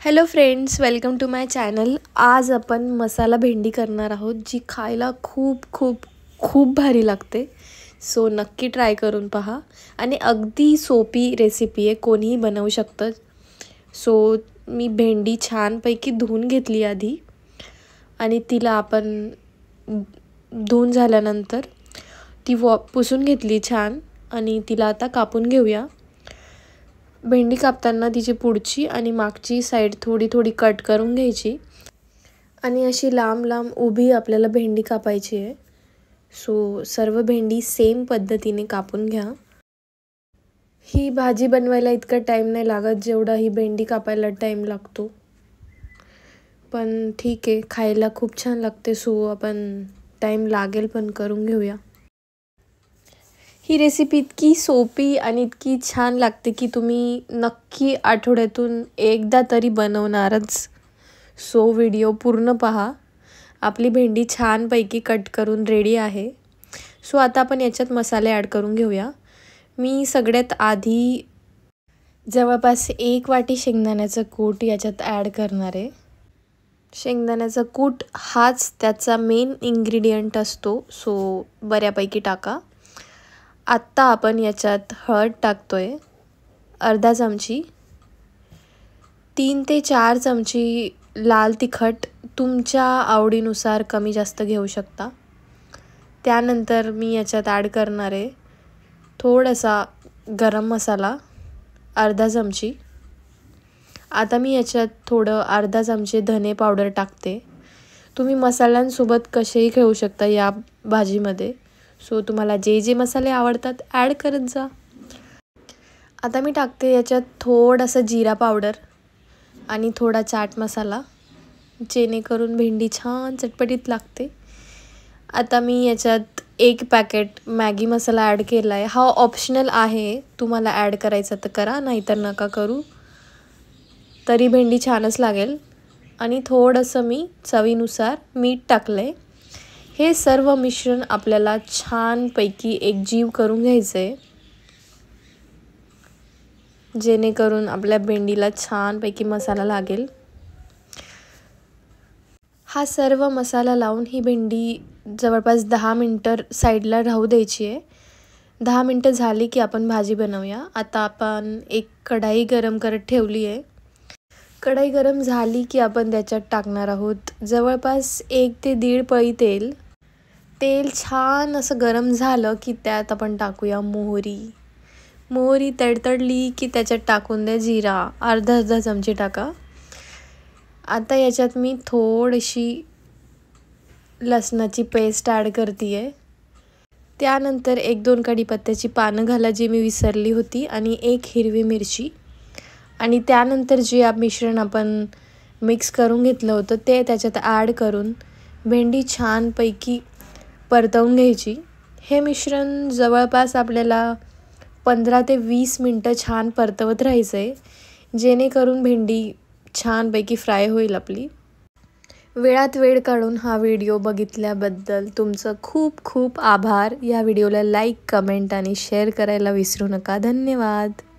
Hello friends, welcome to my channel. आज आपण मसाला भेंडी करणार आहोत, जी खायला खूप खूप खूप भारी लागते. सो नक्की ट्राय करून पहा. आणि अगदी सोपी रेसिपी आहे, कोणीही बनवू शकतं. सो मी भेंडी छानपैकी धुवून घेतली आधी, आणि तिला आपण धुवून झाल्यानंतर ती पुसून घेतली छान, आणि तिला आता कापून घेऊया. भेंडी कापताना तिची पुढची आणि मागची साईड थोडी थोडी कट करून घ्यायची, आणि अशी लांब लांब उभी आपल्याला भेंडी कापायची आहे. सो सर्व भेंडी सेम पद्धतीने कापून घ्या. ही भाजी बनवायला इतका टाईम नाही लागत जेवढा ही भेंडी कापायला टाईम लागतो, पण ठीक आहे, खायला खूप छान लागते. सो आपण टाईम लागेल पण करून घेऊया. ही रेसिपी इतकी सोपी आणि इतकी छान लागते की तुम्ही नक्की आठवड्यातून एकदा तरी बनवणारच. सो व्हिडिओ पूर्ण पहा. आपली भेंडी छानपैकी कट करून रेडी आहे. सो आता आपण याच्यात मसाले ॲड करून घेऊया. मी सगळ्यात आधी जवळपास 1 वाटी शेंगदाण्याचं कूट याच्यात ॲड करणार आहे. शेंगदाण्याचा कूट हाच त्याचा मेन इन्ग्रेडियंट असतो, सो बऱ्यापैकी टाका. आत्ता आपण याच्यात हळद टाकतोय अर्धा चमची. 3 ते 4 चमची लाल तिखट तुमच्या आवडीनुसार कमी जास्त घेऊ शकता. त्यानंतर मी याच्यात ॲड करणार आहे थोडासा गरम मसाला अर्धा चमची. आता मी याच्यात थोडं अर्धा चमचे धने पावडर टाकते. तुम्ही मसाल्यांसोबत कसेही खेळू शकता या भाजीमध्ये. सो तुम्हाला जे जे मसाले आवडतात ॲड करत जा. आता मी टाकते याच्यात थोडासा जिरा पावडर आणि थोडा चाट मसाला, जेणेकरून भेंडी छान चटपटीत लागते. आता मी याच्यात 1 पॅकेट मॅगी मसाला ॲड केला आहे. हा ऑप्शनल आहे, तुम्हाला ॲड करायचा तर करा, नाहीतर नका करू, तरी भेंडी छानच लागेल. आणि थोडंसं मी चवीनुसार मीठ टाकलं आहे. हे सर्व मिश्रण आपल्याला छानपैकी एकजीव करून घ्यायचं आहे, जेणेकरून आपल्या भेंडीला छानपैकी मसाला लागेल. हा सर्व मसाला लावून ही भेंडी जवळपास 10 मिनटं साईडला राहू द्यायची आहे. 10 मिनटं झाली की आपण भाजी बनवूया. आता आपण एक कढाई गरम करत ठेवली आहे. कढाई गरम झाली की आपण त्याच्यात टाकणार आहोत जवळपास 1 ते 1.5 पळी तेल. तेल छान असं गरम झालं की त्यात आपण टाकूया मोहरी. मोहरी तडतडली की त्याच्यात टाकून द्या जिरा, अर्धा चमचे टाका. आता याच्यात मी थोडीशी लसणाची पेस्ट ॲड करते आहे. त्यानंतर 1-2 कढीपत्त्याची पानं घाला, जी मी विसरली होती, आणि 1 हिरवी मिरची. आणि त्यानंतर जे मिश्रण आपण मिक्स करून घेतलं होतं ते त्याच्यात ॲड करून भेंडी छानपैकी परतवून घ्यायची. हे मिश्रण जवळपास आपल्याला 15 ते 20 मिनटं छान परतवत राहायचं आहे, जेणेकरून भेंडी छानपैकी फ्राय होईल आपली. वेळात वेळ काढून हा व्हिडिओ बघितल्याबद्दल तुमचं खूप खूप आभार. या व्हिडिओला लाईक, कमेंट आणि शेअर करायला विसरू नका. धन्यवाद.